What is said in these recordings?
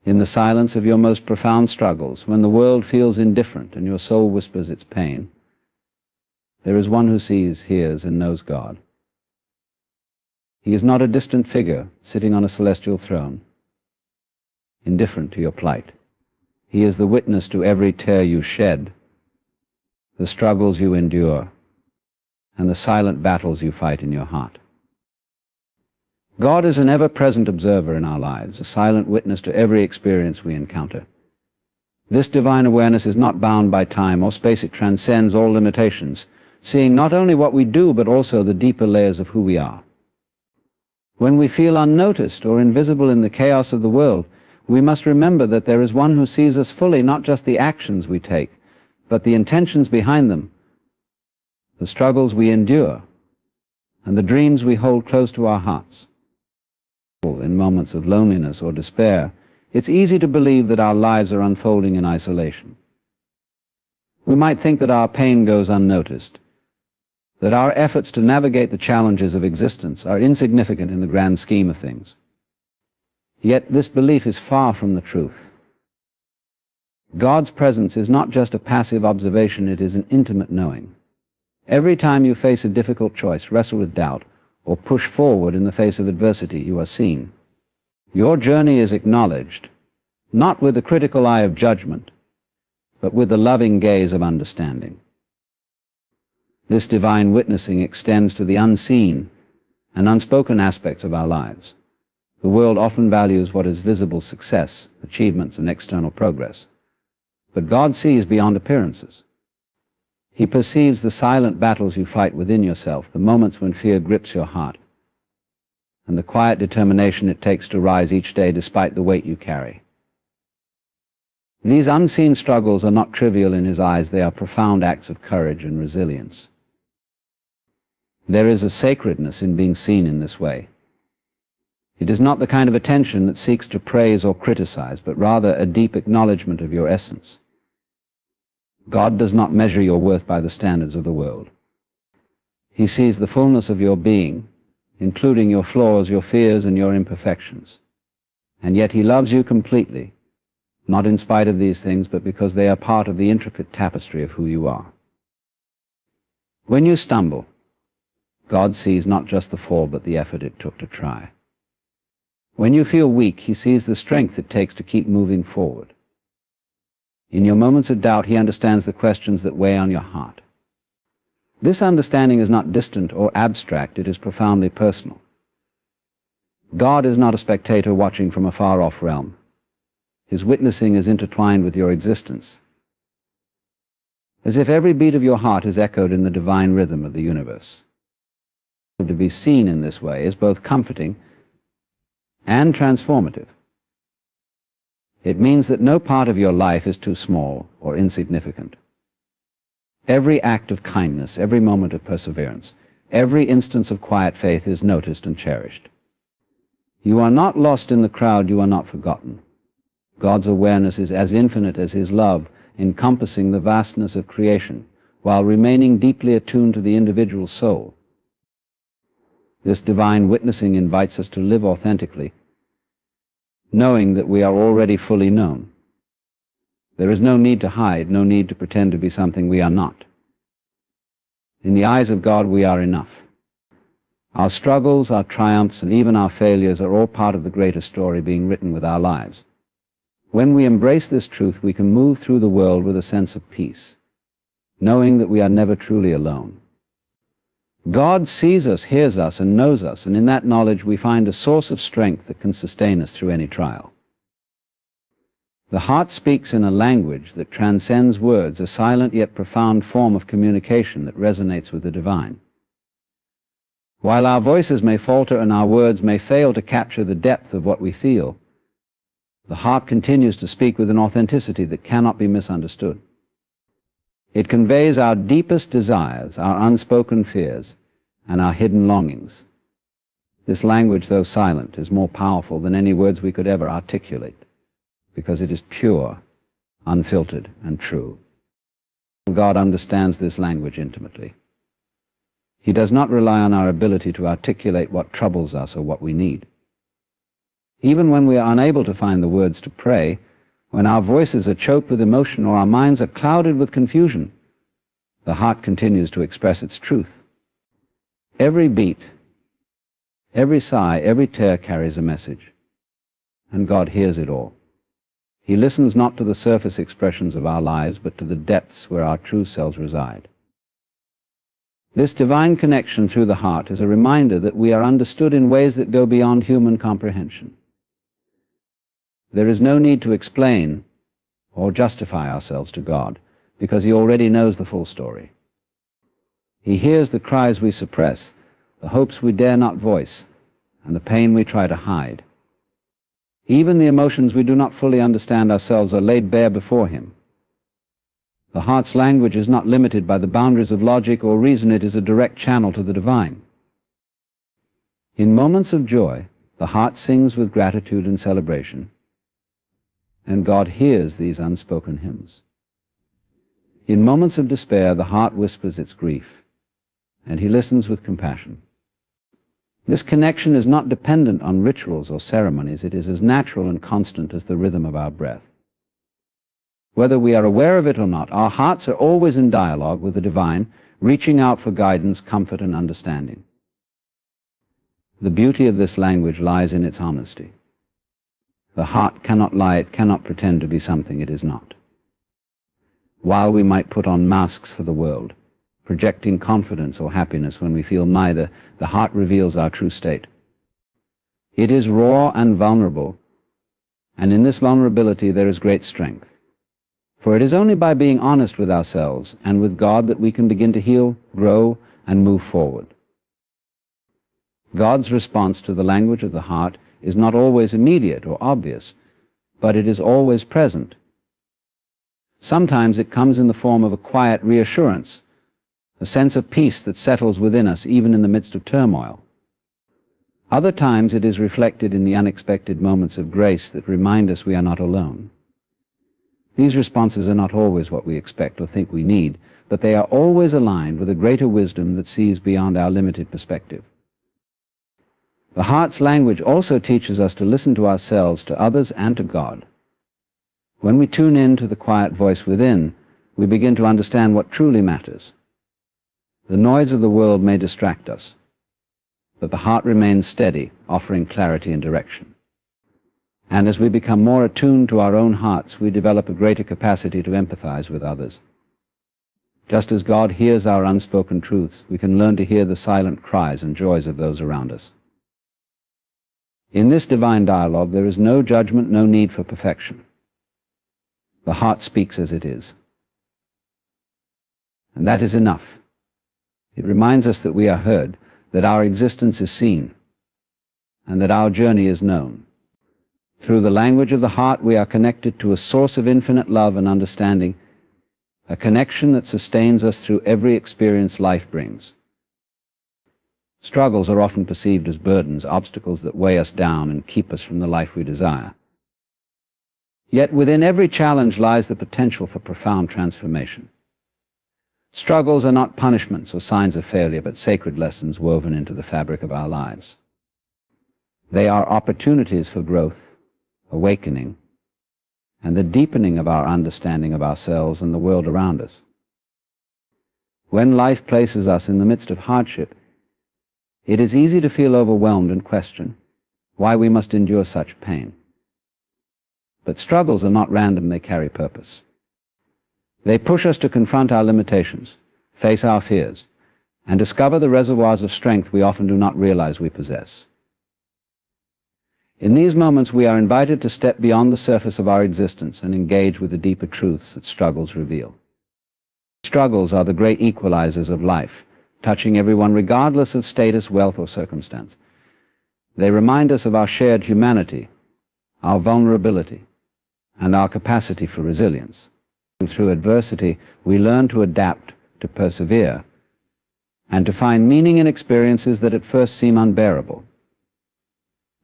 In the silence of your most profound struggles, when the world feels indifferent and your soul whispers its pain, there is one who sees, hears, and knows God. He is not a distant figure sitting on a celestial throne, indifferent to your plight. He is the witness to every tear you shed, the struggles you endure, and the silent battles you fight in your heart. God is an ever-present observer in our lives, a silent witness to every experience we encounter. This divine awareness is not bound by time or space. It transcends all limitations, seeing not only what we do, but also the deeper layers of who we are. When we feel unnoticed or invisible in the chaos of the world, we must remember that there is one who sees us fully, not just the actions we take, but the intentions behind them, the struggles we endure, and the dreams we hold close to our hearts. In moments of loneliness or despair, it's easy to believe that our lives are unfolding in isolation. We might think that our pain goes unnoticed, that our efforts to navigate the challenges of existence are insignificant in the grand scheme of things. Yet this belief is far from the truth. God's presence is not just a passive observation, it is an intimate knowing. Every time you face a difficult choice, wrestle with doubt, or push forward in the face of adversity, you are seen. Your journey is acknowledged, not with the critical eye of judgment, but with the loving gaze of understanding. This divine witnessing extends to the unseen and unspoken aspects of our lives. The world often values what is visible: success, achievements, and external progress. But God sees beyond appearances. He perceives the silent battles you fight within yourself, the moments when fear grips your heart, and the quiet determination it takes to rise each day despite the weight you carry. These unseen struggles are not trivial in His eyes. They are profound acts of courage and resilience. There is a sacredness in being seen in this way. It is not the kind of attention that seeks to praise or criticize, but rather a deep acknowledgement of your essence. God does not measure your worth by the standards of the world. He sees the fullness of your being, including your flaws, your fears, and your imperfections. And yet He loves you completely, not in spite of these things, but because they are part of the intricate tapestry of who you are. When you stumble, God sees not just the fall, but the effort it took to try. When you feel weak, He sees the strength it takes to keep moving forward. In your moments of doubt, He understands the questions that weigh on your heart. This understanding is not distant or abstract, it is profoundly personal. God is not a spectator watching from a far-off realm. His witnessing is intertwined with your existence, as if every beat of your heart is echoed in the divine rhythm of the universe. To be seen in this way is both comforting and transformative. It means that no part of your life is too small or insignificant. Every act of kindness, every moment of perseverance, every instance of quiet faith is noticed and cherished. You are not lost in the crowd, you are not forgotten. God's awareness is as infinite as His love, encompassing the vastness of creation, while remaining deeply attuned to the individual soul. This divine witnessing invites us to live authentically, knowing that we are already fully known. There is no need to hide, no need to pretend to be something we are not. In the eyes of God, we are enough. Our struggles, our triumphs, and even our failures are all part of the greater story being written with our lives. When we embrace this truth, we can move through the world with a sense of peace, knowing that we are never truly alone. God sees us, hears us, and knows us, and in that knowledge we find a source of strength that can sustain us through any trial. The heart speaks in a language that transcends words, a silent yet profound form of communication that resonates with the divine. While our voices may falter and our words may fail to capture the depth of what we feel, the heart continues to speak with an authenticity that cannot be misunderstood. It conveys our deepest desires, our unspoken fears, and our hidden longings. This language, though silent, is more powerful than any words we could ever articulate, because it is pure, unfiltered, and true. God understands this language intimately. He does not rely on our ability to articulate what troubles us or what we need. Even when we are unable to find the words to pray, when our voices are choked with emotion or our minds are clouded with confusion, the heart continues to express its truth. Every beat, every sigh, every tear carries a message, and God hears it all. He listens not to the surface expressions of our lives, but to the depths where our true selves reside. This divine connection through the heart is a reminder that we are understood in ways that go beyond human comprehension. There is no need to explain or justify ourselves to God, because He already knows the full story. He hears the cries we suppress, the hopes we dare not voice, and the pain we try to hide. Even the emotions we do not fully understand ourselves are laid bare before Him. The heart's language is not limited by the boundaries of logic or reason. It is a direct channel to the divine. In moments of joy, the heart sings with gratitude and celebration, and God hears these unspoken hymns. In moments of despair, the heart whispers its grief, and He listens with compassion. This connection is not dependent on rituals or ceremonies. It is as natural and constant as the rhythm of our breath. Whether we are aware of it or not, our hearts are always in dialogue with the divine, reaching out for guidance, comfort, and understanding. The beauty of this language lies in its honesty. The heart cannot lie, it cannot pretend to be something it is not. While we might put on masks for the world, projecting confidence or happiness when we feel neither, the heart reveals our true state. It is raw and vulnerable, and in this vulnerability there is great strength. For it is only by being honest with ourselves and with God that we can begin to heal, grow, and move forward. God's response to the language of the heart is not always immediate or obvious, but it is always present. Sometimes it comes in the form of a quiet reassurance, a sense of peace that settles within us even in the midst of turmoil. Other times it is reflected in the unexpected moments of grace that remind us we are not alone. These responses are not always what we expect or think we need, but they are always aligned with a greater wisdom that sees beyond our limited perspective. The heart's language also teaches us to listen to ourselves, to others, and to God. When we tune in to the quiet voice within, we begin to understand what truly matters. The noise of the world may distract us, but the heart remains steady, offering clarity and direction. And as we become more attuned to our own hearts, we develop a greater capacity to empathize with others. Just as God hears our unspoken truths, we can learn to hear the silent cries and joys of those around us. In this divine dialogue, there is no judgment, no need for perfection. The heart speaks as it is. And that is enough. It reminds us that we are heard, that our existence is seen, and that our journey is known. Through the language of the heart, we are connected to a source of infinite love and understanding, a connection that sustains us through every experience life brings. Struggles are often perceived as burdens, obstacles that weigh us down and keep us from the life we desire. Yet within every challenge lies the potential for profound transformation. Struggles are not punishments or signs of failure, but sacred lessons woven into the fabric of our lives. They are opportunities for growth, awakening, and the deepening of our understanding of ourselves and the world around us. When life places us in the midst of hardship, it is easy to feel overwhelmed and question why we must endure such pain. But struggles are not random, they carry purpose. They push us to confront our limitations, face our fears, and discover the reservoirs of strength we often do not realize we possess. In these moments, we are invited to step beyond the surface of our existence and engage with the deeper truths that struggles reveal. Struggles are the great equalizers of life, touching everyone regardless of status, wealth, or circumstance. They remind us of our shared humanity, our vulnerability, and our capacity for resilience. Through adversity, we learn to adapt, to persevere, and to find meaning in experiences that at first seem unbearable.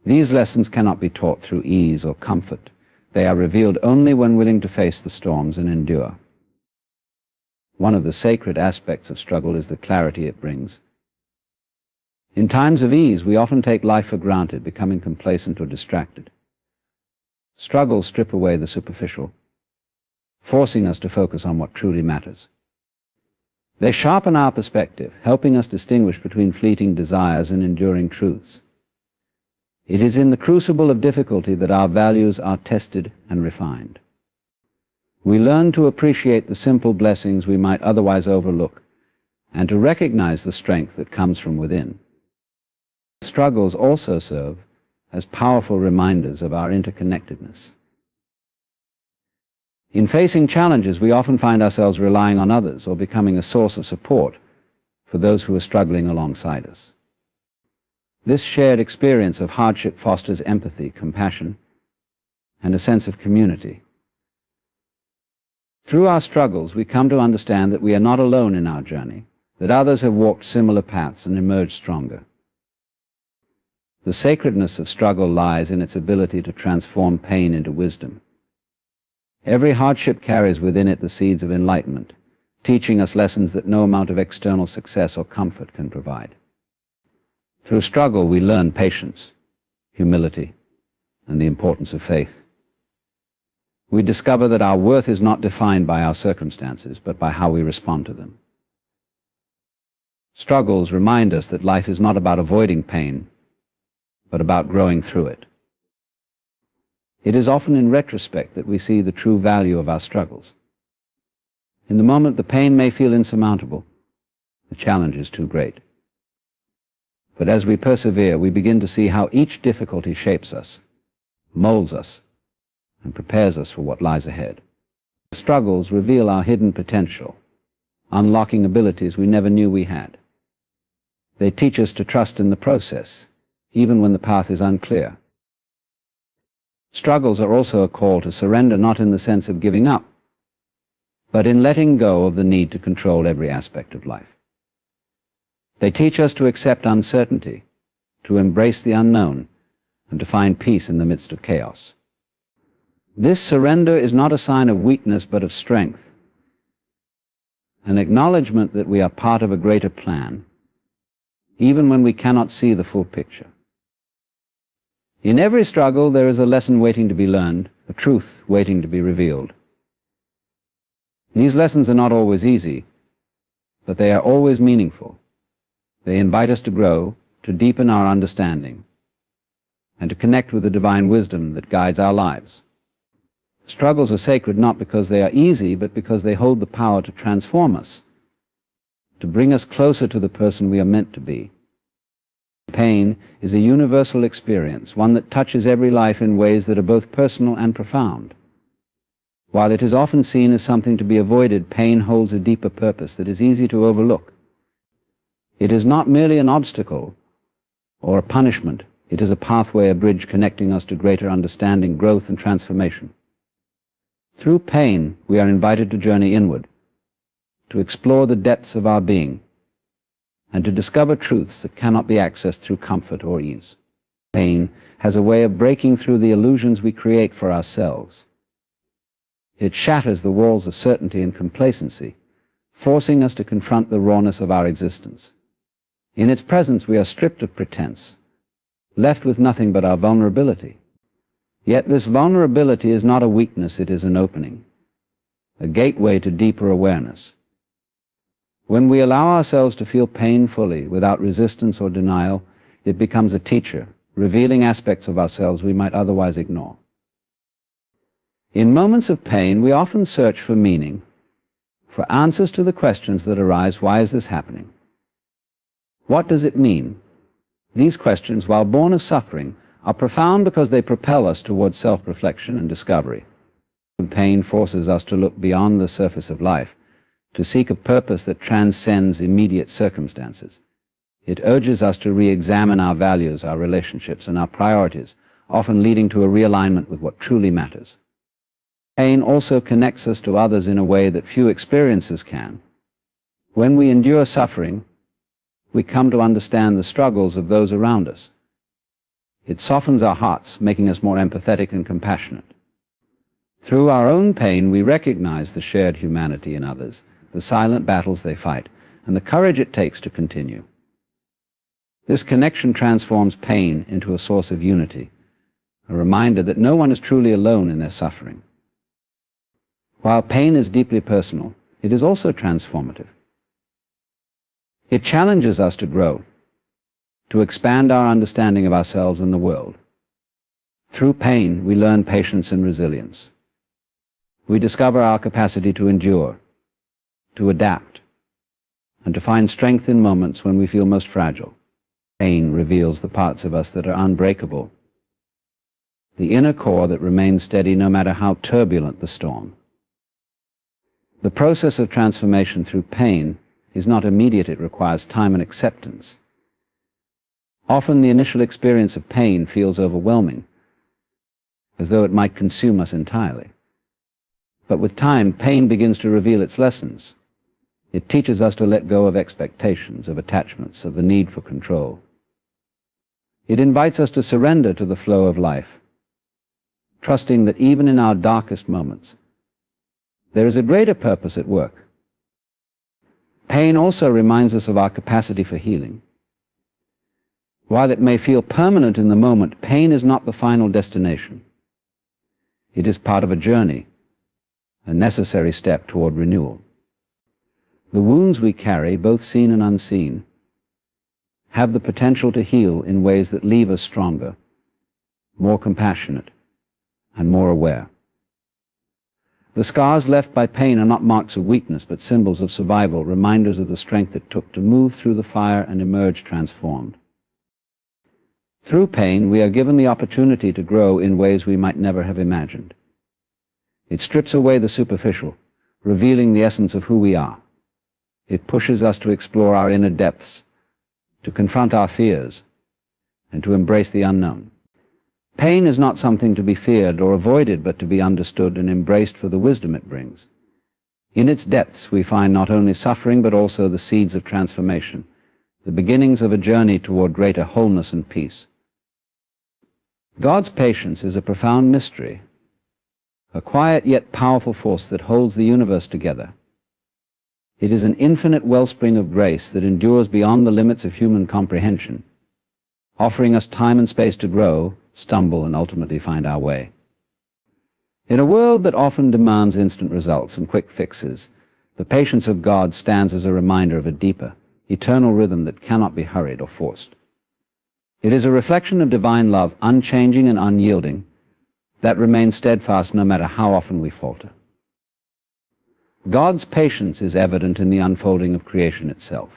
These lessons cannot be taught through ease or comfort. They are revealed only when willing to face the storms and endure. One of the sacred aspects of struggle is the clarity it brings. In times of ease, we often take life for granted, becoming complacent or distracted. Struggles strip away the superficial, forcing us to focus on what truly matters. They sharpen our perspective, helping us distinguish between fleeting desires and enduring truths. It is in the crucible of difficulty that our values are tested and refined. We learn to appreciate the simple blessings we might otherwise overlook, and to recognize the strength that comes from within. Struggles also serve as powerful reminders of our interconnectedness. In facing challenges, we often find ourselves relying on others or becoming a source of support for those who are struggling alongside us. This shared experience of hardship fosters empathy, compassion, and a sense of community. Through our struggles, we come to understand that we are not alone in our journey, that others have walked similar paths and emerged stronger. The sacredness of struggle lies in its ability to transform pain into wisdom. Every hardship carries within it the seeds of enlightenment, teaching us lessons that no amount of external success or comfort can provide. Through struggle, we learn patience, humility, and the importance of faith. We discover that our worth is not defined by our circumstances, but by how we respond to them. Struggles remind us that life is not about avoiding pain, but about growing through it. It is often in retrospect that we see the true value of our struggles. In the moment, the pain may feel insurmountable. The challenge is too great. But as we persevere, we begin to see how each difficulty shapes us, molds us, and prepares us for what lies ahead. The struggles reveal our hidden potential, unlocking abilities we never knew we had. They teach us to trust in the process, even when the path is unclear. Struggles are also a call to surrender, not in the sense of giving up, but in letting go of the need to control every aspect of life. They teach us to accept uncertainty, to embrace the unknown, and to find peace in the midst of chaos. This surrender is not a sign of weakness, but of strength, an acknowledgement that we are part of a greater plan, even when we cannot see the full picture. In every struggle, there is a lesson waiting to be learned, a truth waiting to be revealed. These lessons are not always easy, but they are always meaningful. They invite us to grow, to deepen our understanding, and to connect with the divine wisdom that guides our lives. Struggles are sacred not because they are easy, but because they hold the power to transform us, to bring us closer to the person we are meant to be. Pain is a universal experience, one that touches every life in ways that are both personal and profound. While it is often seen as something to be avoided, pain holds a deeper purpose that is easy to overlook. It is not merely an obstacle or a punishment. It is a pathway, a bridge connecting us to greater understanding, growth, and transformation. Through pain, we are invited to journey inward, to explore the depths of our being, and to discover truths that cannot be accessed through comfort or ease. Pain has a way of breaking through the illusions we create for ourselves. It shatters the walls of certainty and complacency, forcing us to confront the rawness of our existence. In its presence, we are stripped of pretense, left with nothing but our vulnerability. Yet this vulnerability is not a weakness, it is an opening, a gateway to deeper awareness. When we allow ourselves to feel pain fully, without resistance or denial, it becomes a teacher, revealing aspects of ourselves we might otherwise ignore. In moments of pain, we often search for meaning, for answers to the questions that arise: why is this happening? What does it mean? These questions, while born of suffering, are profound because they propel us towards self-reflection and discovery. Pain forces us to look beyond the surface of life, to seek a purpose that transcends immediate circumstances. It urges us to re-examine our values, our relationships, and our priorities, often leading to a realignment with what truly matters. Pain also connects us to others in a way that few experiences can. When we endure suffering, we come to understand the struggles of those around us. It softens our hearts, making us more empathetic and compassionate. Through our own pain, we recognize the shared humanity in others, the silent battles they fight, and the courage it takes to continue. This connection transforms pain into a source of unity, a reminder that no one is truly alone in their suffering. While pain is deeply personal, it is also transformative. It challenges us to grow, to expand our understanding of ourselves and the world. Through pain, we learn patience and resilience. We discover our capacity to endure, to adapt, and to find strength in moments when we feel most fragile. Pain reveals the parts of us that are unbreakable, the inner core that remains steady no matter how turbulent the storm. The process of transformation through pain is not immediate. It requires time and acceptance. Often the initial experience of pain feels overwhelming, as though it might consume us entirely. But with time, pain begins to reveal its lessons. It teaches us to let go of expectations, of attachments, of the need for control. It invites us to surrender to the flow of life, trusting that even in our darkest moments, there is a greater purpose at work. Pain also reminds us of our capacity for healing. While it may feel permanent in the moment, pain is not the final destination. It is part of a journey, a necessary step toward renewal. The wounds we carry, both seen and unseen, have the potential to heal in ways that leave us stronger, more compassionate, and more aware. The scars left by pain are not marks of weakness, but symbols of survival, reminders of the strength it took to move through the fire and emerge transformed. Through pain, we are given the opportunity to grow in ways we might never have imagined. It strips away the superficial, revealing the essence of who we are. It pushes us to explore our inner depths, to confront our fears, and to embrace the unknown. Pain is not something to be feared or avoided, but to be understood and embraced for the wisdom it brings. In its depths, we find not only suffering, but also the seeds of transformation, the beginnings of a journey toward greater wholeness and peace. God's patience is a profound mystery, a quiet yet powerful force that holds the universe together. It is an infinite wellspring of grace that endures beyond the limits of human comprehension, offering us time and space to grow, stumble, and ultimately find our way. In a world that often demands instant results and quick fixes, the patience of God stands as a reminder of a deeper, eternal rhythm that cannot be hurried or forced. It is a reflection of divine love, unchanging and unyielding, that remains steadfast no matter how often we falter. God's patience is evident in the unfolding of creation itself.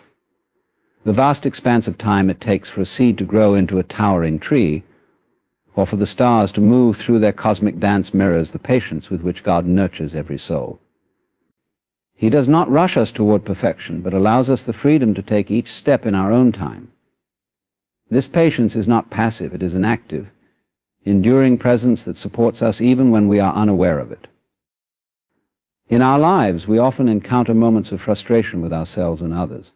The vast expanse of time it takes for a seed to grow into a towering tree, or for the stars to move through their cosmic dance, mirrors the patience with which God nurtures every soul. He does not rush us toward perfection, but allows us the freedom to take each step in our own time. This patience is not passive, it is an active, enduring presence that supports us even when we are unaware of it. In our lives, we often encounter moments of frustration with ourselves and others.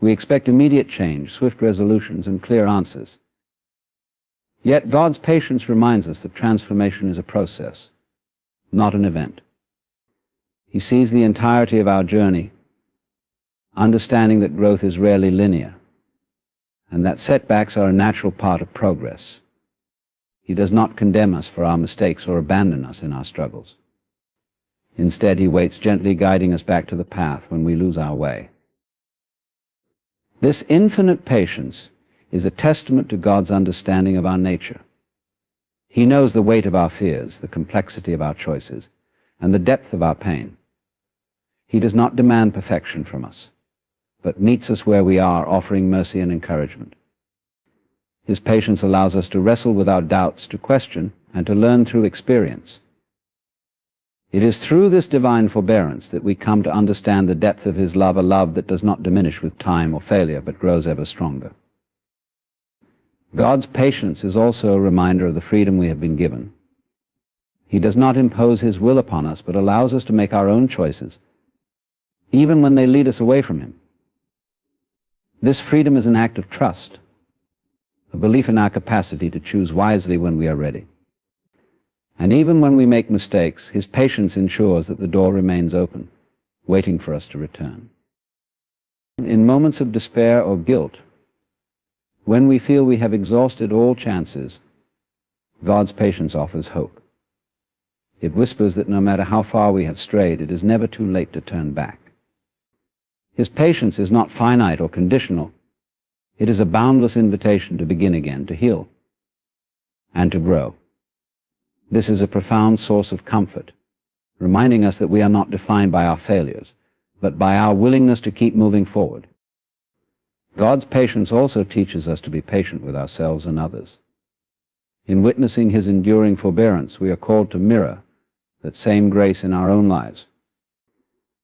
We expect immediate change, swift resolutions, and clear answers. Yet God's patience reminds us that transformation is a process, not an event. He sees the entirety of our journey, understanding that growth is rarely linear, and that setbacks are a natural part of progress. He does not condemn us for our mistakes or abandon us in our struggles. Instead, he waits, gently guiding us back to the path when we lose our way. This infinite patience is a testament to God's understanding of our nature. He knows the weight of our fears, the complexity of our choices, and the depth of our pain. He does not demand perfection from us, but meets us where we are, offering mercy and encouragement. His patience allows us to wrestle with our doubts, to question, and to learn through experience. It is through this divine forbearance that we come to understand the depth of his love, a love that does not diminish with time or failure, but grows ever stronger. God's patience is also a reminder of the freedom we have been given. He does not impose his will upon us, but allows us to make our own choices, even when they lead us away from him. This freedom is an act of trust, a belief in our capacity to choose wisely when we are ready. And even when we make mistakes, his patience ensures that the door remains open, waiting for us to return. In moments of despair or guilt, When we feel we have exhausted all chances, God's patience offers hope. It whispers that no matter how far we have strayed, it is never too late to turn back. His patience is not finite or conditional. It is a boundless invitation to begin again, to heal, and to grow. This is a profound source of comfort, reminding us that we are not defined by our failures, but by our willingness to keep moving forward. God's patience also teaches us to be patient with ourselves and others. In witnessing his enduring forbearance, we are called to mirror that same grace in our own lives.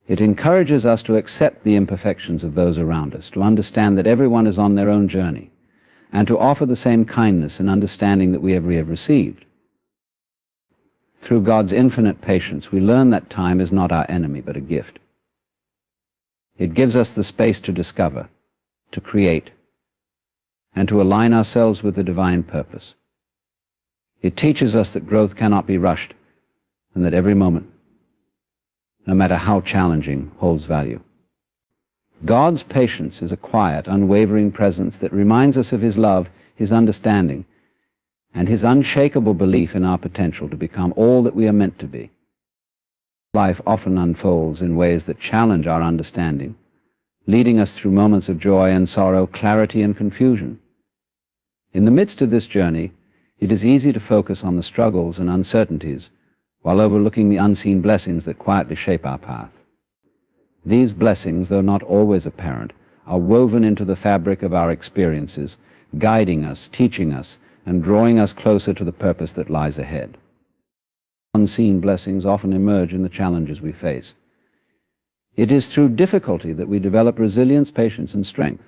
It encourages us to accept the imperfections of those around us, to understand that everyone is on their own journey, and to offer the same kindness and understanding that we have received. Through God's infinite patience, we learn that time is not our enemy, but a gift. It gives us the space to discover, to create, and to align ourselves with the divine purpose. It teaches us that growth cannot be rushed, and that every moment, no matter how challenging, holds value. God's patience is a quiet, unwavering presence that reminds us of his love, his understanding, and his unshakable belief in our potential to become all that we are meant to be. Life often unfolds in ways that challenge our understanding, leading us through moments of joy and sorrow, clarity and confusion. In the midst of this journey, it is easy to focus on the struggles and uncertainties while overlooking the unseen blessings that quietly shape our path. These blessings, though not always apparent, are woven into the fabric of our experiences, guiding us, teaching us, and drawing us closer to the purpose that lies ahead. Unseen blessings often emerge in the challenges we face. It is through difficulty that we develop resilience, patience, and strength.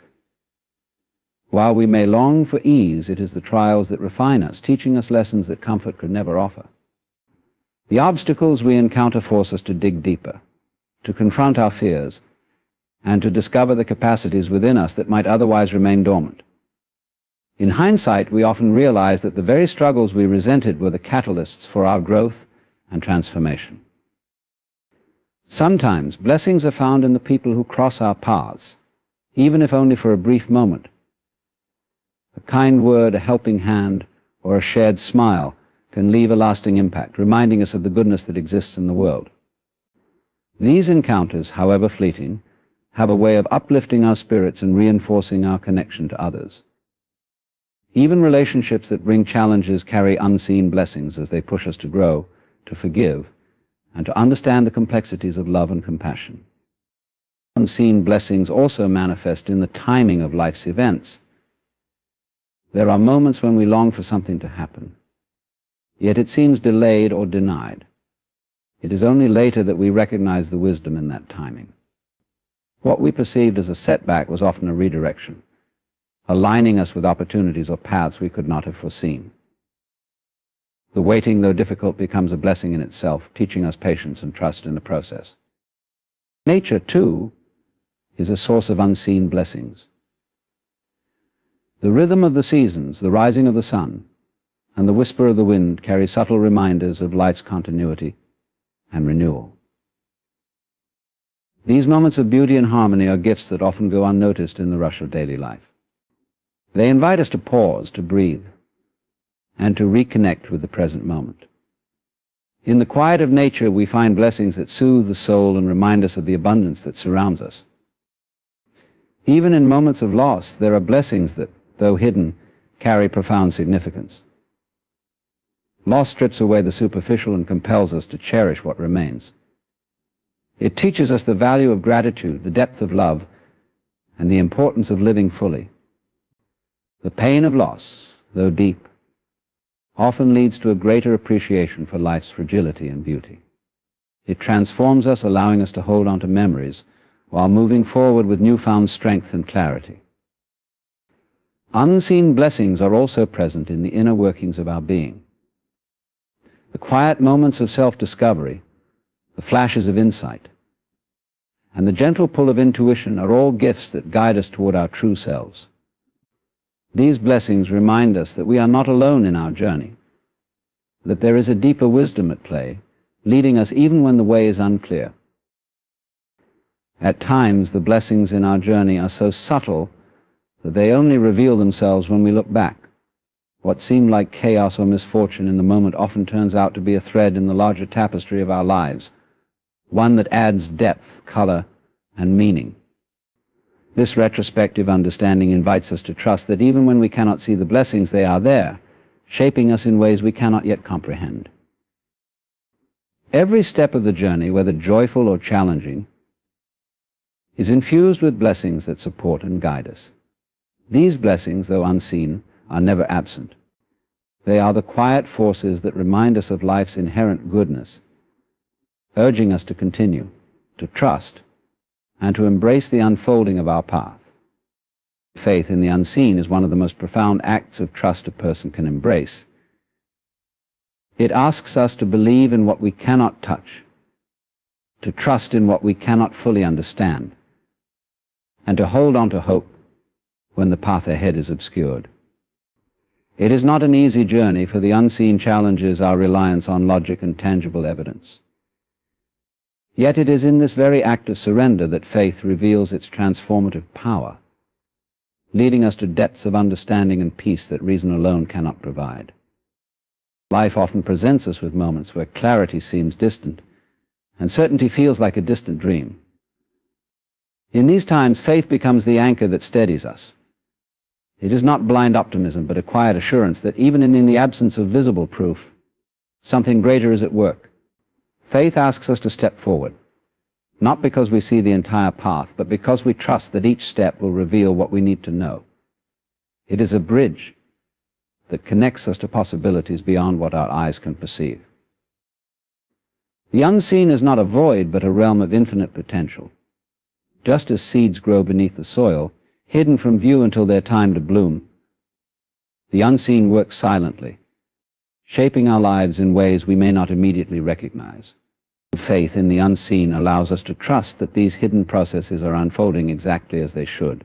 While we may long for ease, it is the trials that refine us, teaching us lessons that comfort could never offer. The obstacles we encounter force us to dig deeper, to confront our fears, and to discover the capacities within us that might otherwise remain dormant. In hindsight, we often realize that the very struggles we resented were the catalysts for our growth and transformation. Sometimes blessings are found in the people who cross our paths, even if only for a brief moment. A kind word, a helping hand, or a shared smile can leave a lasting impact, reminding us of the goodness that exists in the world. These encounters, however fleeting, have a way of uplifting our spirits and reinforcing our connection to others. Even relationships that bring challenges carry unseen blessings as they push us to grow, to forgive, and to understand the complexities of love and compassion. Unseen blessings also manifest in the timing of life's events. There are moments when we long for something to happen, yet it seems delayed or denied. It is only later that we recognize the wisdom in that timing. What we perceived as a setback was often a redirection, aligning us with opportunities or paths we could not have foreseen. The waiting, though difficult, becomes a blessing in itself, teaching us patience and trust in the process. Nature, too, is a source of unseen blessings. The rhythm of the seasons, the rising of the sun, and the whisper of the wind carry subtle reminders of life's continuity and renewal. These moments of beauty and harmony are gifts that often go unnoticed in the rush of daily life. They invite us to pause, to breathe, and to reconnect with the present moment. In the quiet of nature, we find blessings that soothe the soul and remind us of the abundance that surrounds us. Even in moments of loss, there are blessings that, though hidden, carry profound significance. Loss strips away the superficial and compels us to cherish what remains. It teaches us the value of gratitude, the depth of love, and the importance of living fully. The pain of loss, though deep, often leads to a greater appreciation for life's fragility and beauty. It transforms us, allowing us to hold on to memories while moving forward with newfound strength and clarity. Unseen blessings are also present in the inner workings of our being. The quiet moments of self-discovery, the flashes of insight, and the gentle pull of intuition are all gifts that guide us toward our true selves. These blessings remind us that we are not alone in our journey, that there is a deeper wisdom at play, leading us even when the way is unclear. At times, the blessings in our journey are so subtle that they only reveal themselves when we look back. What seemed like chaos or misfortune in the moment often turns out to be a thread in the larger tapestry of our lives, one that adds depth, color, and meaning. This retrospective understanding invites us to trust that even when we cannot see the blessings, they are there, shaping us in ways we cannot yet comprehend. Every step of the journey, whether joyful or challenging, is infused with blessings that support and guide us. These blessings, though unseen, are never absent. They are the quiet forces that remind us of life's inherent goodness, urging us to continue, to trust, and to embrace the unfolding of our path. Faith in the unseen is one of the most profound acts of trust a person can embrace. It asks us to believe in what we cannot touch, to trust in what we cannot fully understand, and to hold on to hope when the path ahead is obscured. It is not an easy journey, for the unseen challenges our reliance on logic and tangible evidence. Yet it is in this very act of surrender that faith reveals its transformative power, leading us to depths of understanding and peace that reason alone cannot provide. Life often presents us with moments where clarity seems distant, and certainty feels like a distant dream. In these times, faith becomes the anchor that steadies us. It is not blind optimism, but a quiet assurance that even in the absence of visible proof, something greater is at work. Faith asks us to step forward, not because we see the entire path, but because we trust that each step will reveal what we need to know. It is a bridge that connects us to possibilities beyond what our eyes can perceive. The unseen is not a void, but a realm of infinite potential. Just as seeds grow beneath the soil, hidden from view until their time to bloom, the unseen works silently, shaping our lives in ways we may not immediately recognize. Faith in the unseen allows us to trust that these hidden processes are unfolding exactly as they should.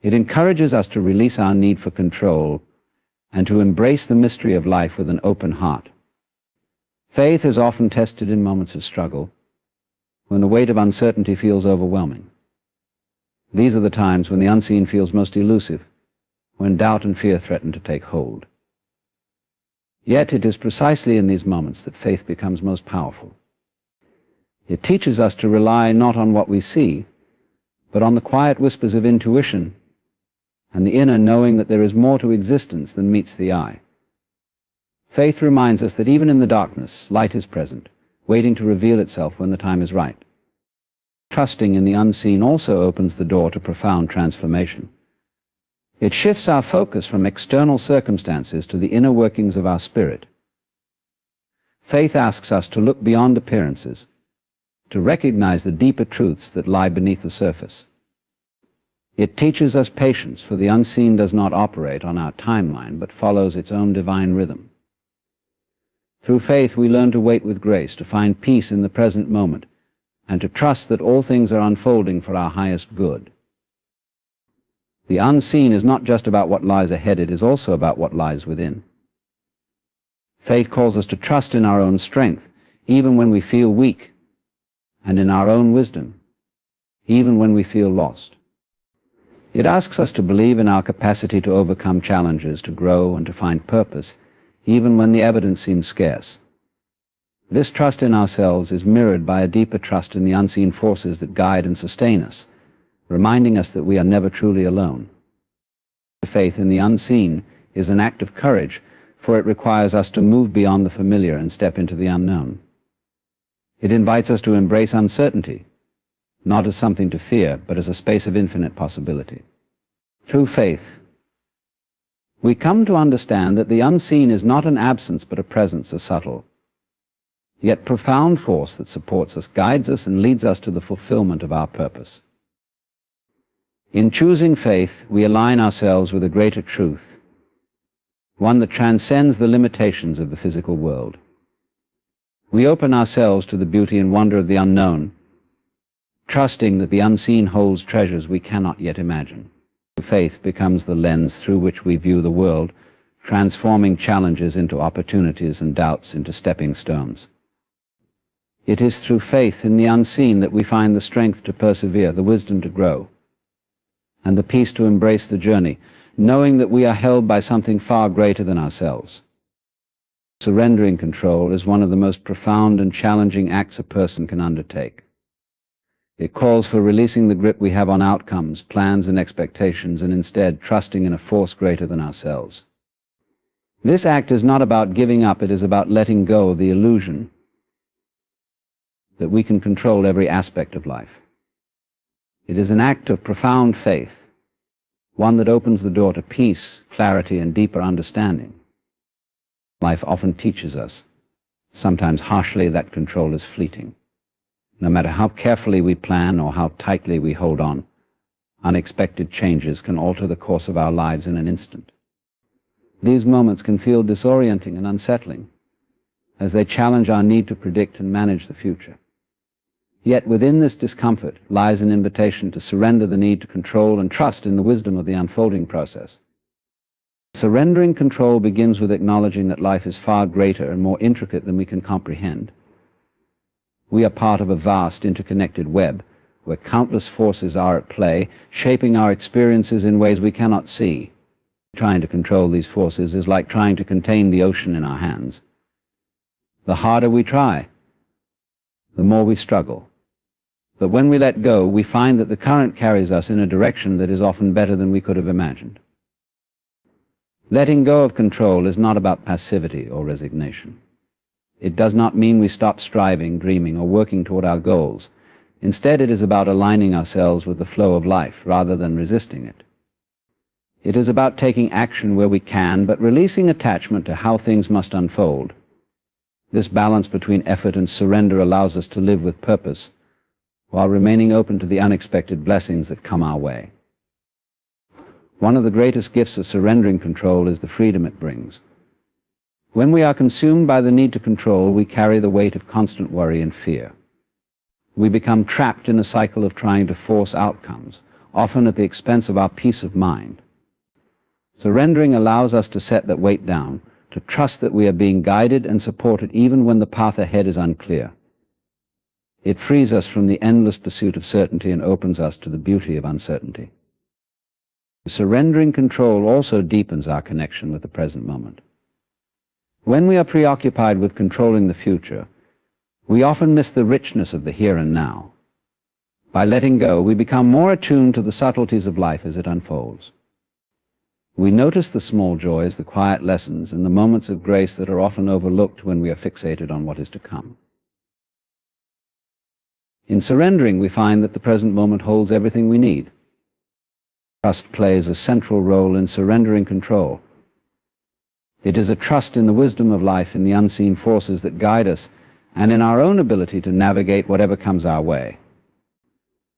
It encourages us to release our need for control and to embrace the mystery of life with an open heart. Faith is often tested in moments of struggle, when the weight of uncertainty feels overwhelming. These are the times when the unseen feels most elusive, when doubt and fear threaten to take hold. Yet it is precisely in these moments that faith becomes most powerful. It teaches us to rely not on what we see, but on the quiet whispers of intuition and the inner knowing that there is more to existence than meets the eye. Faith reminds us that even in the darkness, light is present, waiting to reveal itself when the time is right. Trusting in the unseen also opens the door to profound transformation. It shifts our focus from external circumstances to the inner workings of our spirit. Faith asks us to look beyond appearances, to recognize the deeper truths that lie beneath the surface. It teaches us patience, for the unseen does not operate on our timeline, but follows its own divine rhythm. Through faith, we learn to wait with grace, to find peace in the present moment, and to trust that all things are unfolding for our highest good. The unseen is not just about what lies ahead, it is also about what lies within. Faith calls us to trust in our own strength, even when we feel weak, and in our own wisdom, even when we feel lost. It asks us to believe in our capacity to overcome challenges, to grow, and to find purpose, even when the evidence seems scarce. This trust in ourselves is mirrored by a deeper trust in the unseen forces that guide and sustain us, reminding us that we are never truly alone. Faith in the unseen is an act of courage, for it requires us to move beyond the familiar and step into the unknown. It invites us to embrace uncertainty, not as something to fear, but as a space of infinite possibility. Through faith, we come to understand that the unseen is not an absence, but a presence, a subtle, yet profound force that supports us, guides us, and leads us to the fulfillment of our purpose. In choosing faith, we align ourselves with a greater truth, one that transcends the limitations of the physical world. We open ourselves to the beauty and wonder of the unknown, trusting that the unseen holds treasures we cannot yet imagine. Faith becomes the lens through which we view the world, transforming challenges into opportunities and doubts into stepping stones. It is through faith in the unseen that we find the strength to persevere, the wisdom to grow, and the peace to embrace the journey, knowing that we are held by something far greater than ourselves. Surrendering control is one of the most profound and challenging acts a person can undertake. It calls for releasing the grip we have on outcomes, plans, and expectations, and instead trusting in a force greater than ourselves. This act is not about giving up, it is about letting go of the illusion that we can control every aspect of life. It is an act of profound faith, one that opens the door to peace, clarity, and deeper understanding. Life often teaches us, sometimes harshly, that control is fleeting. No matter how carefully we plan or how tightly we hold on, unexpected changes can alter the course of our lives in an instant. These moments can feel disorienting and unsettling, as they challenge our need to predict and manage the future. Yet within this discomfort lies an invitation to surrender the need to control and trust in the wisdom of the unfolding process. Surrendering control begins with acknowledging that life is far greater and more intricate than we can comprehend. We are part of a vast interconnected web where countless forces are at play, shaping our experiences in ways we cannot see. Trying to control these forces is like trying to contain the ocean in our hands. The harder we try, the more we struggle. But when we let go, we find that the current carries us in a direction that is often better than we could have imagined. Letting go of control is not about passivity or resignation. It does not mean we stop striving, dreaming, or working toward our goals. Instead, it is about aligning ourselves with the flow of life rather than resisting it. It is about taking action where we can, but releasing attachment to how things must unfold. This balance between effort and surrender allows us to live with purpose, while remaining open to the unexpected blessings that come our way. One of the greatest gifts of surrendering control is the freedom it brings. When we are consumed by the need to control, we carry the weight of constant worry and fear. We become trapped in a cycle of trying to force outcomes, often at the expense of our peace of mind. Surrendering allows us to set that weight down, to trust that we are being guided and supported even when the path ahead is unclear. It frees us from the endless pursuit of certainty and opens us to the beauty of uncertainty. Surrendering control also deepens our connection with the present moment. When we are preoccupied with controlling the future, we often miss the richness of the here and now. By letting go, we become more attuned to the subtleties of life as it unfolds. We notice the small joys, the quiet lessons, and the moments of grace that are often overlooked when we are fixated on what is to come. In surrendering, we find that the present moment holds everything we need. Trust plays a central role in surrendering control. It is a trust in the wisdom of life, in the unseen forces that guide us, and in our own ability to navigate whatever comes our way.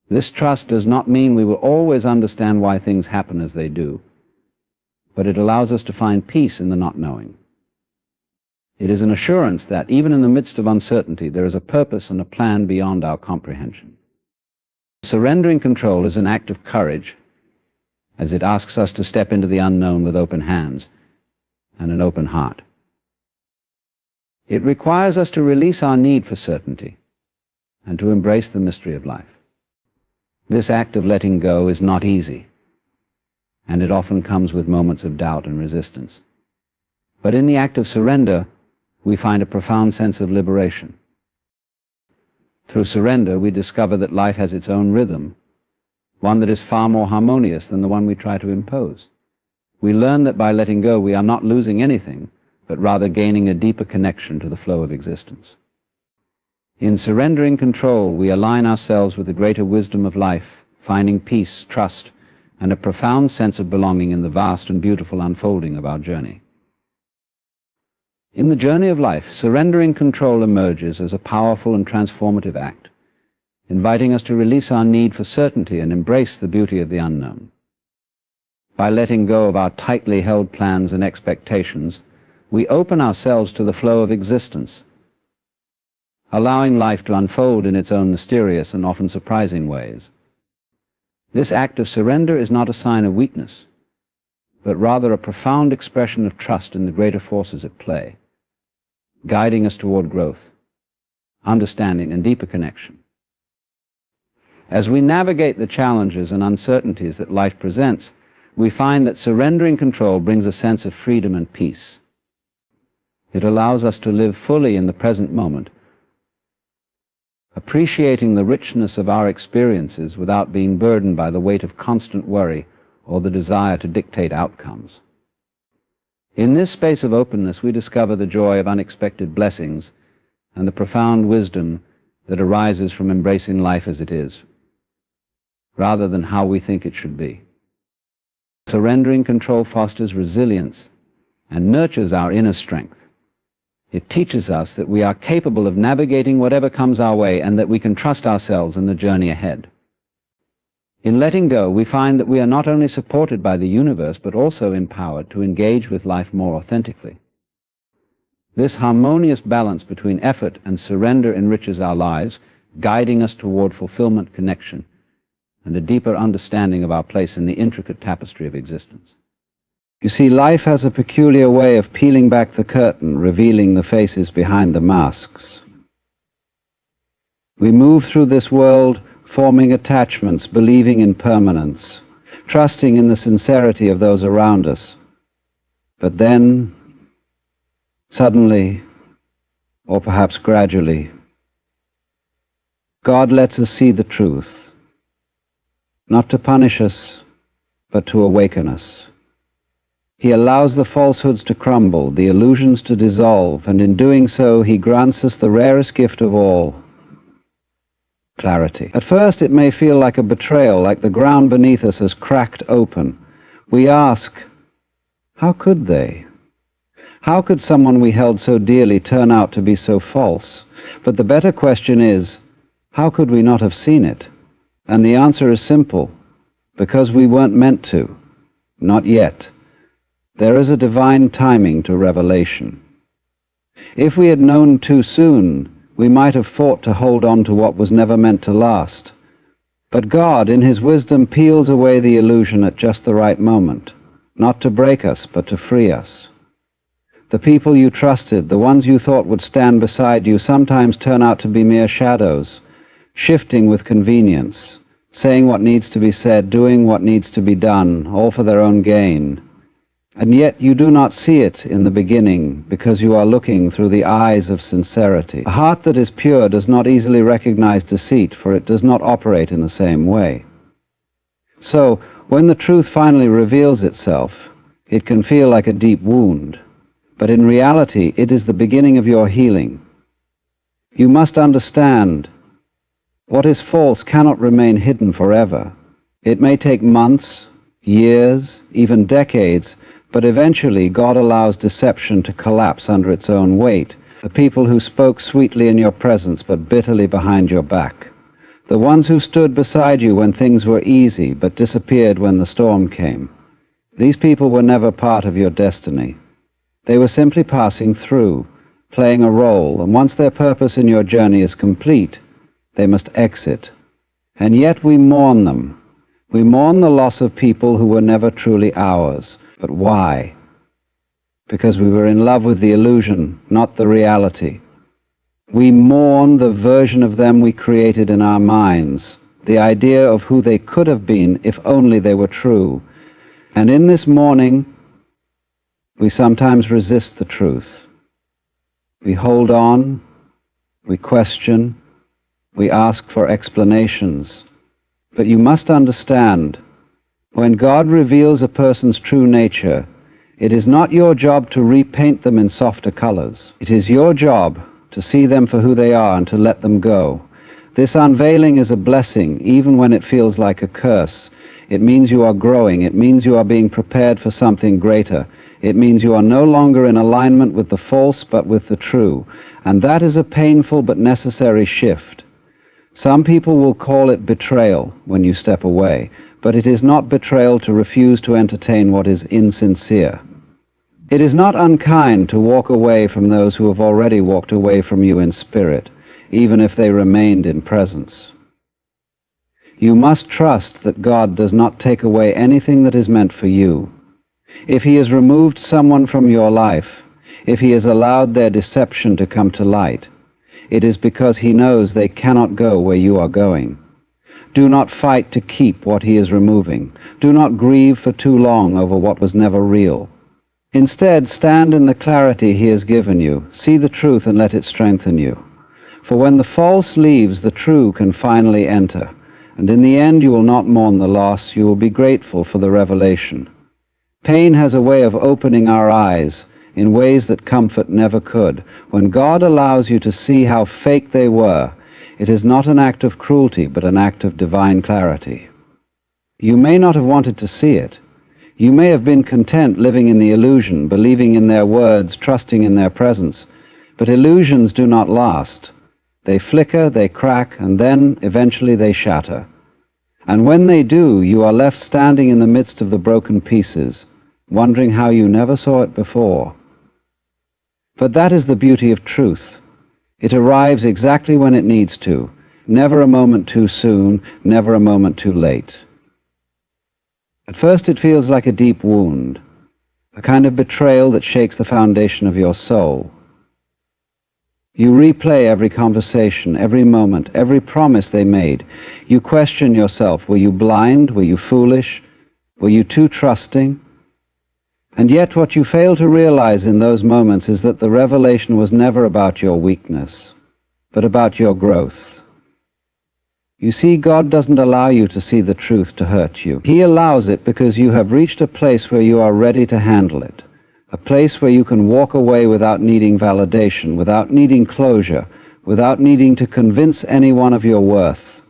This trust does not mean we will always understand why things happen as they do, but it allows us to find peace in the not knowing. It is an assurance that, even in the midst of uncertainty, there is a purpose and a plan beyond our comprehension. Surrendering control is an act of courage, as it asks us to step into the unknown with open hands and an open heart. It requires us to release our need for certainty and to embrace the mystery of life. This act of letting go is not easy, and it often comes with moments of doubt and resistance. But in the act of surrender, we find a profound sense of liberation. Through surrender, we discover that life has its own rhythm, one that is far more harmonious than the one we try to impose. We learn that by letting go, we are not losing anything, but rather gaining a deeper connection to the flow of existence. In surrendering control, we align ourselves with the greater wisdom of life, finding peace, trust, and a profound sense of belonging in the vast and beautiful unfolding of our journey. In the journey of life, surrendering control emerges as a powerful and transformative act, inviting us to release our need for certainty and embrace the beauty of the unknown. By letting go of our tightly held plans and expectations, we open ourselves to the flow of existence, allowing life to unfold in its own mysterious and often surprising ways. This act of surrender is not a sign of weakness, but rather a profound expression of trust in the greater forces at play, guiding us toward growth, understanding, and deeper connection. As we navigate the challenges and uncertainties that life presents, we find that surrendering control brings a sense of freedom and peace. It allows us to live fully in the present moment, appreciating the richness of our experiences without being burdened by the weight of constant worry or the desire to dictate outcomes. In this space of openness, we discover the joy of unexpected blessings and the profound wisdom that arises from embracing life as it is, rather than how we think it should be. Surrendering control fosters resilience and nurtures our inner strength. It teaches us that we are capable of navigating whatever comes our way and that we can trust ourselves in the journey ahead. In letting go, we find that we are not only supported by the universe, but also empowered to engage with life more authentically. This harmonious balance between effort and surrender enriches our lives, guiding us toward fulfillment, connection, and a deeper understanding of our place in the intricate tapestry of existence. You see, life has a peculiar way of peeling back the curtain, revealing the faces behind the masks. We move through this world forming attachments, believing in permanence, trusting in the sincerity of those around us. But then, suddenly, or perhaps gradually, God lets us see the truth, not to punish us, but to awaken us. He allows the falsehoods to crumble, the illusions to dissolve, and in doing so, he grants us the rarest gift of all, clarity. At first, it may feel like a betrayal, like the ground beneath us has cracked open. We ask, how could they? How could someone we held so dearly turn out to be so false? But the better question is, how could we not have seen it? And the answer is simple, because we weren't meant to, not yet. There is a divine timing to revelation. If we had known too soon, we might have fought to hold on to what was never meant to last. But God, in His wisdom, peels away the illusion at just the right moment, not to break us, but to free us. The people you trusted, the ones you thought would stand beside you, sometimes turn out to be mere shadows, shifting with convenience, saying what needs to be said, doing what needs to be done, all for their own gain. And yet you do not see it in the beginning, because you are looking through the eyes of sincerity. A heart that is pure does not easily recognize deceit, for it does not operate in the same way. So, when the truth finally reveals itself, it can feel like a deep wound, but in reality it is the beginning of your healing. You must understand, what is false cannot remain hidden forever. It may take months, years, even decades, but eventually God allows deception to collapse under its own weight. The people who spoke sweetly in your presence but bitterly behind your back. The ones who stood beside you when things were easy but disappeared when the storm came. These people were never part of your destiny. They were simply passing through, playing a role, and once their purpose in your journey is complete, they must exit. And yet we mourn them. We mourn the loss of people who were never truly ours. But why? Because we were in love with the illusion, not the reality. We mourn the version of them we created in our minds, the idea of who they could have been if only they were true. And in this mourning, we sometimes resist the truth. We hold on, we question, we ask for explanations. But you must understand, when God reveals a person's true nature, it is not your job to repaint them in softer colors. It is your job to see them for who they are and to let them go. This unveiling is a blessing, even when it feels like a curse. It means you are growing. It means you are being prepared for something greater. It means you are no longer in alignment with the false, but with the true. And that is a painful but necessary shift. Some people will call it betrayal when you step away, but it is not betrayal to refuse to entertain what is insincere. It is not unkind to walk away from those who have already walked away from you in spirit, even if they remained in presence. You must trust that God does not take away anything that is meant for you. If He has removed someone from your life, if He has allowed their deception to come to light, it is because He knows they cannot go where you are going. Do not fight to keep what he is removing. Do not grieve for too long over what was never real. Instead, stand in the clarity he has given you. See the truth and let it strengthen you. For when the false leaves, the true can finally enter. And in the end you will not mourn the loss, you will be grateful for the revelation. Pain has a way of opening our eyes in ways that comfort never could. When God allows you to see how fake they were, it is not an act of cruelty, but an act of divine clarity. You may not have wanted to see it. You may have been content living in the illusion, believing in their words, trusting in their presence. But illusions do not last. They flicker, they crack, and then eventually they shatter. And when they do, you are left standing in the midst of the broken pieces, wondering how you never saw it before. But that is the beauty of truth. It arrives exactly when it needs to, never a moment too soon, never a moment too late. At first it feels like a deep wound, a kind of betrayal that shakes the foundation of your soul. You replay every conversation, every moment, every promise they made. You question yourself. Were you blind? Were you foolish? Were you too trusting? And yet what you fail to realize in those moments is that the revelation was never about your weakness, but about your growth. You see, God doesn't allow you to see the truth to hurt you. He allows it because you have reached a place where you are ready to handle it. A place where you can walk away without needing validation, without needing closure, without needing to convince anyone of your worth.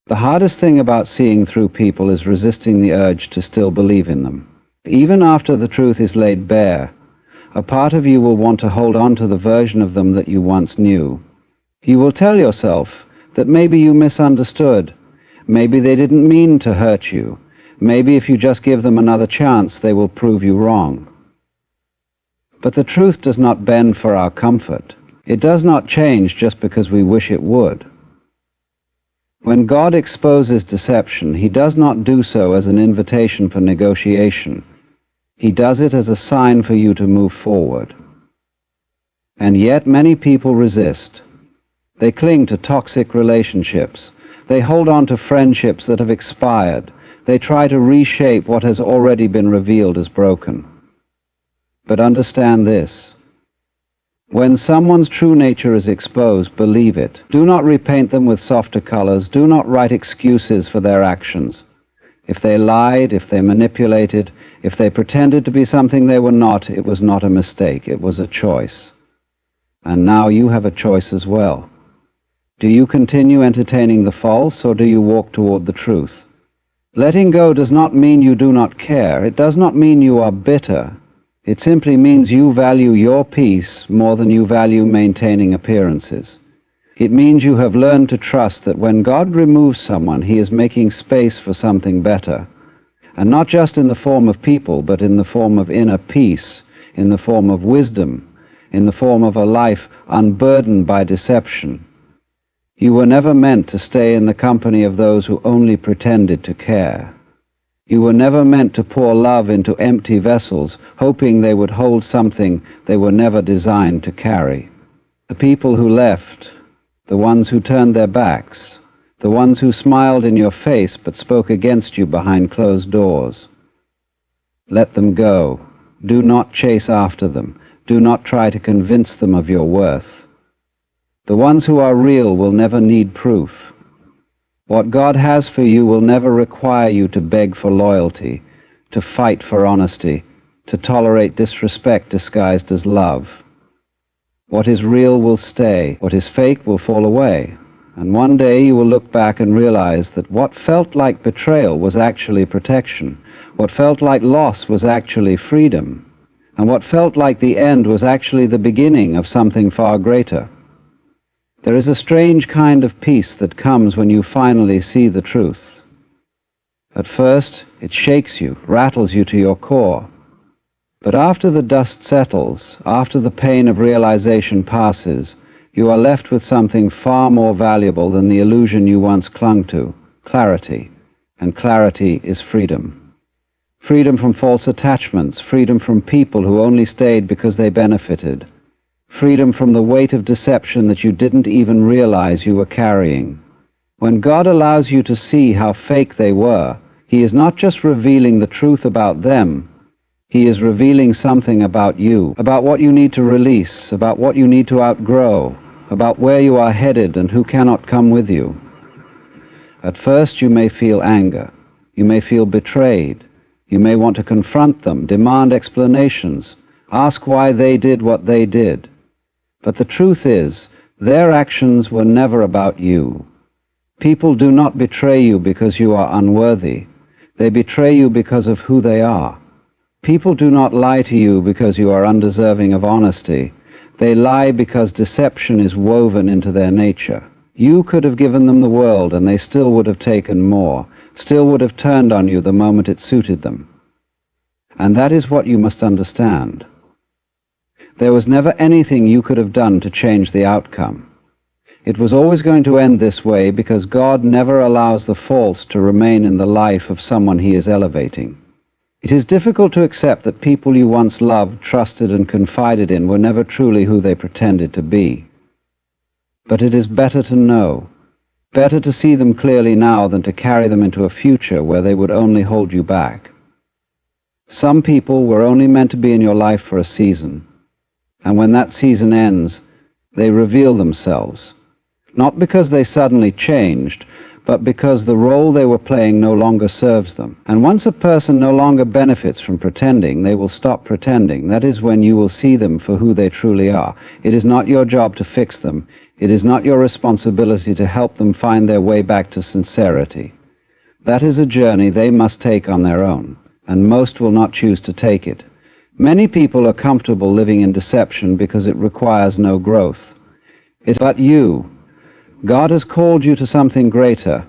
The hardest thing about seeing through people is resisting the urge to still believe in them. Even after the truth is laid bare, a part of you will want to hold on to the version of them that you once knew. You will tell yourself that maybe you misunderstood, maybe they didn't mean to hurt you, maybe if you just give them another chance they will prove you wrong. But the truth does not bend for our comfort. It does not change just because we wish it would. When God exposes deception, he does not do so as an invitation for negotiation. He does it as a sign for you to move forward. And yet many people resist. They cling to toxic relationships. They hold on to friendships that have expired. They try to reshape what has already been revealed as broken. But understand this. When someone's true nature is exposed, believe it. Do not repaint them with softer colors. Do not write excuses for their actions. If they lied, if they manipulated, if they pretended to be something they were not, it was not a mistake. It was a choice. And now you have a choice as well. Do you continue entertaining the false, or do you walk toward the truth? Letting go does not mean you do not care. It does not mean you are bitter. It simply means you value your peace more than you value maintaining appearances. It means you have learned to trust that when God removes someone, he is making space for something better. And not just in the form of people, but in the form of inner peace, in the form of wisdom, in the form of a life unburdened by deception. You were never meant to stay in the company of those who only pretended to care. You were never meant to pour love into empty vessels, hoping they would hold something they were never designed to carry. The people who left, the ones who turned their backs, the ones who smiled in your face but spoke against you behind closed doors. Let them go. Do not chase after them. Do not try to convince them of your worth. The ones who are real will never need proof. What God has for you will never require you to beg for loyalty, to fight for honesty, to tolerate disrespect disguised as love. What is real will stay. What is fake will fall away. And one day you will look back and realize that what felt like betrayal was actually protection. What felt like loss was actually freedom. And what felt like the end was actually the beginning of something far greater. There is a strange kind of peace that comes when you finally see the truth. At first, it shakes you, rattles you to your core. But after the dust settles, after the pain of realization passes, you are left with something far more valuable than the illusion you once clung to, clarity. And clarity is freedom. Freedom from false attachments, freedom from people who only stayed because they benefited. Freedom from the weight of deception that you didn't even realize you were carrying. When God allows you to see how fake they were, He is not just revealing the truth about them, He is revealing something about you, about what you need to release, about what you need to outgrow, about where you are headed and who cannot come with you. At first you may feel anger, you may feel betrayed, you may want to confront them, demand explanations, ask why they did what they did. But the truth is, their actions were never about you. People do not betray you because you are unworthy. They betray you because of who they are. People do not lie to you because you are undeserving of honesty. They lie because deception is woven into their nature. You could have given them the world and they still would have taken more, still would have turned on you the moment it suited them. And that is what you must understand. There was never anything you could have done to change the outcome. It was always going to end this way because God never allows the false to remain in the life of someone He is elevating. It is difficult to accept that people you once loved, trusted, and confided in were never truly who they pretended to be. But it is better to know, better to see them clearly now than to carry them into a future where they would only hold you back. Some people were only meant to be in your life for a season, and when that season ends, they reveal themselves, not because they suddenly changed, but because the role they were playing no longer serves them. And once a person no longer benefits from pretending, they will stop pretending. That is when you will see them for who they truly are. It is not your job to fix them. It is not your responsibility to help them find their way back to sincerity. That is a journey they must take on their own, and most will not choose to take it. Many people are comfortable living in deception because it requires no growth. But you, God has called you to something greater,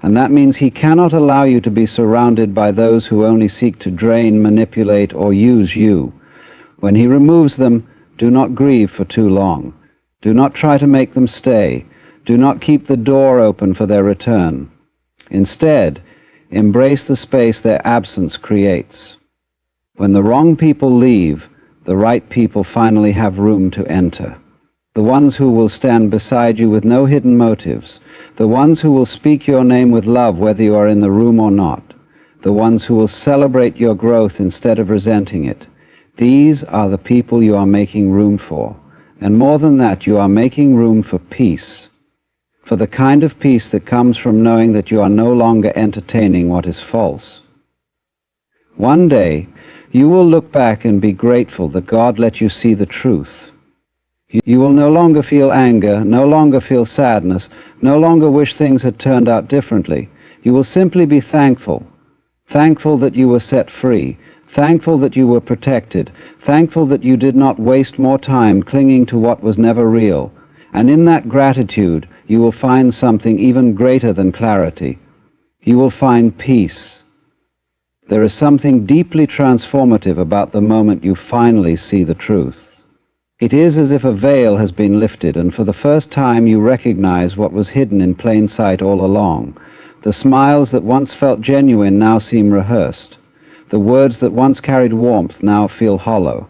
and that means He cannot allow you to be surrounded by those who only seek to drain, manipulate, or use you. When He removes them, do not grieve for too long. Do not try to make them stay. Do not keep the door open for their return. Instead, embrace the space their absence creates. When the wrong people leave, the right people finally have room to enter. The ones who will stand beside you with no hidden motives, the ones who will speak your name with love whether you are in the room or not, the ones who will celebrate your growth instead of resenting it. These are the people you are making room for. And more than that, you are making room for peace, for the kind of peace that comes from knowing that you are no longer entertaining what is false. One day, you will look back and be grateful that God let you see the truth. You will no longer feel anger, no longer feel sadness, no longer wish things had turned out differently. You will simply be thankful. Thankful that you were set free. Thankful that you were protected. Thankful that you did not waste more time clinging to what was never real. And in that gratitude, you will find something even greater than clarity. You will find peace. There is something deeply transformative about the moment you finally see the truth. It is as if a veil has been lifted, and for the first time you recognize what was hidden in plain sight all along. The smiles that once felt genuine now seem rehearsed. The words that once carried warmth now feel hollow.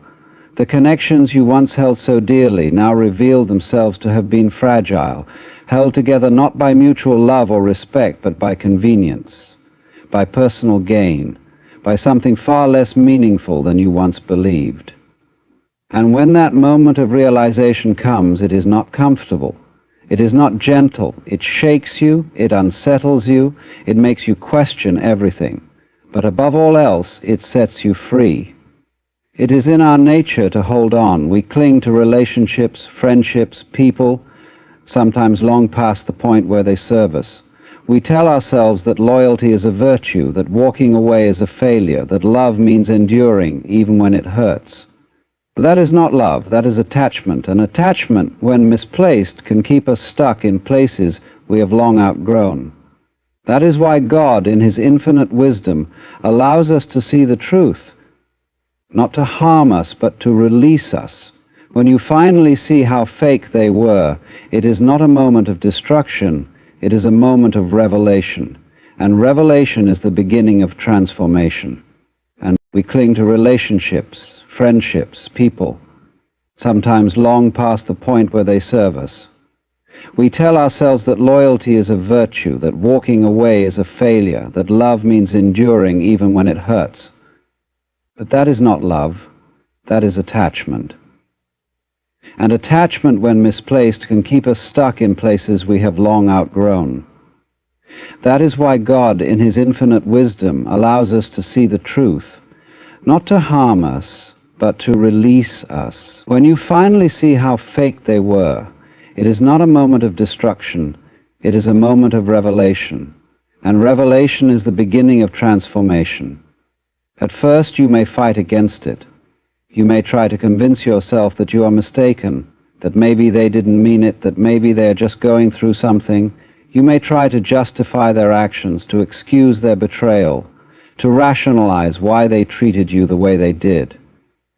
The connections you once held so dearly now reveal themselves to have been fragile, held together not by mutual love or respect, but by convenience, by personal gain, by something far less meaningful than you once believed. And when that moment of realization comes, it is not comfortable. It is not gentle. It shakes you, it unsettles you, it makes you question everything. But above all else, it sets you free. It is in our nature to hold on. We cling to relationships, friendships, people, sometimes long past the point where they serve us. We tell ourselves that loyalty is a virtue, that walking away is a failure, that love means enduring even when it hurts. But that is not love, that is attachment, and attachment, when misplaced, can keep us stuck in places we have long outgrown. That is why God, in His infinite wisdom, allows us to see the truth, not to harm us, but to release us. When you finally see how fake they were, it is not a moment of destruction, it is a moment of revelation, and revelation is the beginning of transformation. And we cling to relationships, friendships, people, sometimes long past the point where they serve us. We tell ourselves that loyalty is a virtue, that walking away is a failure, that love means enduring even when it hurts. But that is not love, that is attachment. And attachment, when misplaced, can keep us stuck in places we have long outgrown. That is why God, in His infinite wisdom, allows us to see the truth, not to harm us, but to release us. When you finally see how fake they were, it is not a moment of destruction, it is a moment of revelation. And revelation is the beginning of transformation. At first you may fight against it. You may try to convince yourself that you are mistaken, that maybe they didn't mean it, that maybe they are just going through something. You may try to justify their actions, to excuse their betrayal, to rationalize why they treated you the way they did.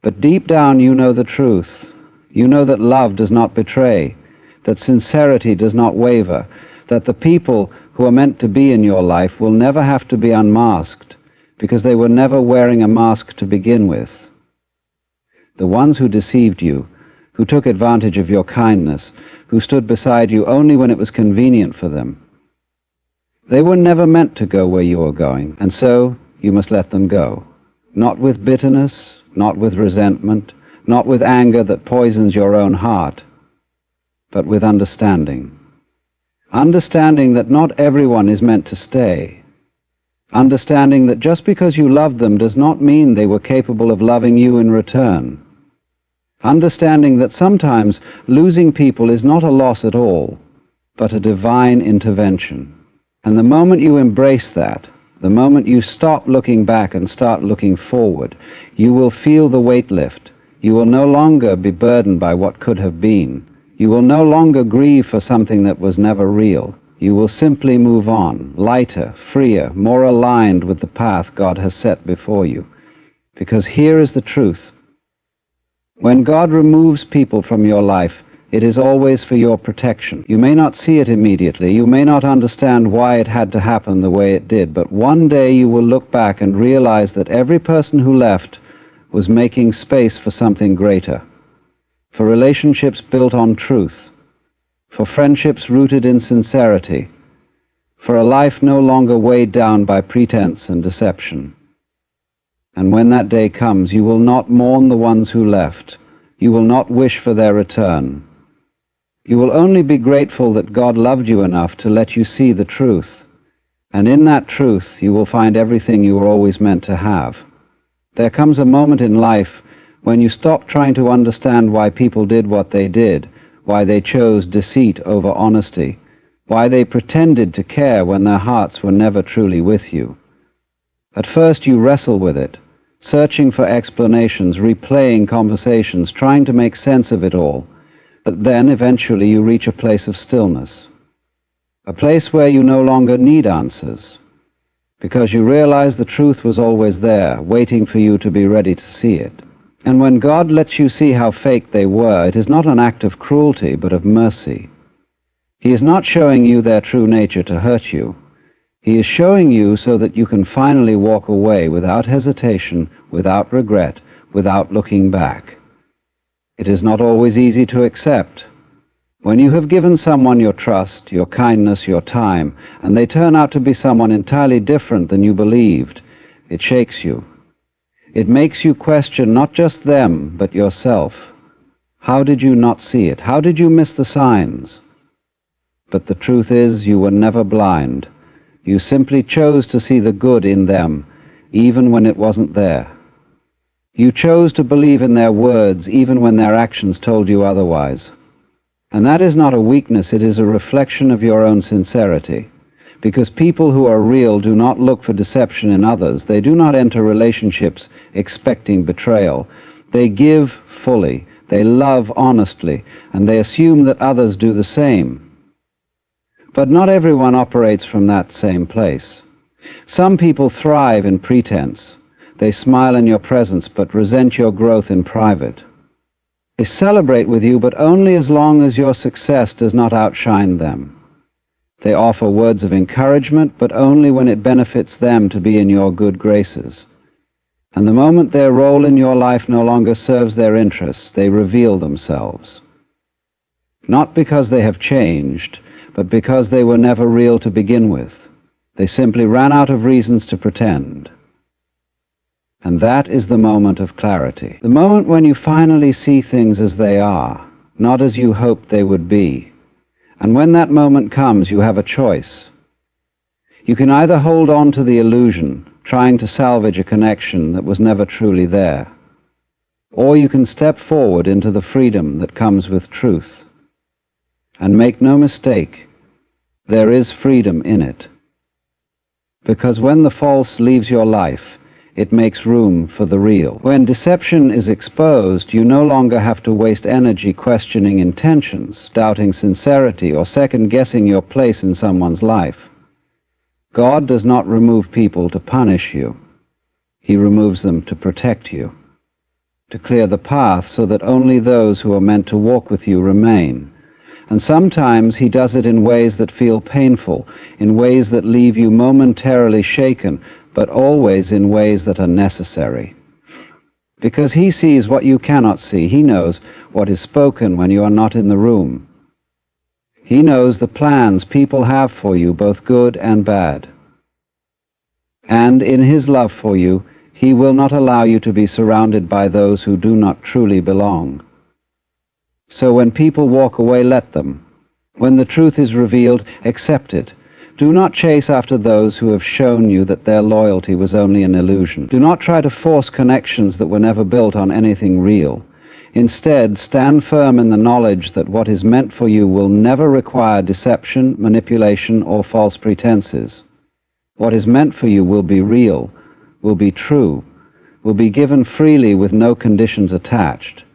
But deep down you know the truth. You know that love does not betray, that sincerity does not waver, that the people who are meant to be in your life will never have to be unmasked, because they were never wearing a mask to begin with. The ones who deceived you, who took advantage of your kindness, who stood beside you only when it was convenient for them, they were never meant to go where you are going, and so you must let them go. Not with bitterness, not with resentment, not with anger that poisons your own heart, but with understanding. Understanding that not everyone is meant to stay. Understanding that just because you loved them does not mean they were capable of loving you in return. Understanding that sometimes losing people is not a loss at all, but a divine intervention. And the moment you embrace that, the moment you stop looking back and start looking forward, you will feel the weight lift. You will no longer be burdened by what could have been. You will no longer grieve for something that was never real. You will simply move on, lighter, freer, more aligned with the path God has set before you. Because here is the truth. When God removes people from your life, it is always for your protection. You may not see it immediately, you may not understand why it had to happen the way it did, but one day you will look back and realize that every person who left was making space for something greater, for relationships built on truth, for friendships rooted in sincerity, for a life no longer weighed down by pretense and deception. And when that day comes, you will not mourn the ones who left. You will not wish for their return. You will only be grateful that God loved you enough to let you see the truth. And in that truth, you will find everything you were always meant to have. There comes a moment in life when you stop trying to understand why people did what they did, why they chose deceit over honesty, why they pretended to care when their hearts were never truly with you. At first you wrestle with it, searching for explanations, replaying conversations, trying to make sense of it all. But then eventually you reach a place of stillness, a place where you no longer need answers, because you realize the truth was always there, waiting for you to be ready to see it. And when God lets you see how fake they were, it is not an act of cruelty, but of mercy. He is not showing you their true nature to hurt you. He is showing you so that you can finally walk away without hesitation, without regret, without looking back. It is not always easy to accept. When you have given someone your trust, your kindness, your time, and they turn out to be someone entirely different than you believed, it shakes you. It makes you question not just them, but yourself. How did you not see it? How did you miss the signs? But the truth is, you were never blind. You simply chose to see the good in them, even when it wasn't there. You chose to believe in their words, even when their actions told you otherwise. And that is not a weakness, it is a reflection of your own sincerity. Because people who are real do not look for deception in others. They do not enter relationships expecting betrayal. They give fully, they love honestly, and they assume that others do the same. But not everyone operates from that same place. Some people thrive in pretense. They smile in your presence, but resent your growth in private. They celebrate with you, but only as long as your success does not outshine them. They offer words of encouragement, but only when it benefits them to be in your good graces. And the moment their role in your life no longer serves their interests, they reveal themselves. not because they have changed, but because they were never real to begin with. They simply ran out of reasons to pretend. And that is the moment of clarity. The moment when you finally see things as they are, not as you hoped they would be. And when that moment comes, you have a choice. You can either hold on to the illusion, trying to salvage a connection that was never truly there, or you can step forward into the freedom that comes with truth. And make no mistake, there is freedom in it. Because when the false leaves your life, it makes room for the real. When deception is exposed, you no longer have to waste energy questioning intentions, doubting sincerity, or second-guessing your place in someone's life. God does not remove people to punish you. He removes them to protect you, to clear the path so that only those who are meant to walk with you remain. And sometimes He does it in ways that feel painful, in ways that leave you momentarily shaken, but always in ways that are necessary. Because He sees what you cannot see. He knows what is spoken when you are not in the room. He knows the plans people have for you, both good and bad. And in His love for you, He will not allow you to be surrounded by those who do not truly belong. So when people walk away, let them. When the truth is revealed, accept it. Do not chase after those who have shown you that their loyalty was only an illusion. Do not try to force connections that were never built on anything real. Instead, stand firm in the knowledge that what is meant for you will never require deception, manipulation, or false pretenses. What is meant for you will be real, will be true, will be given freely with no conditions attached.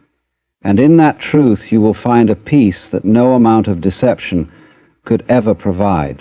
And in that truth you will find a peace that no amount of deception could ever provide.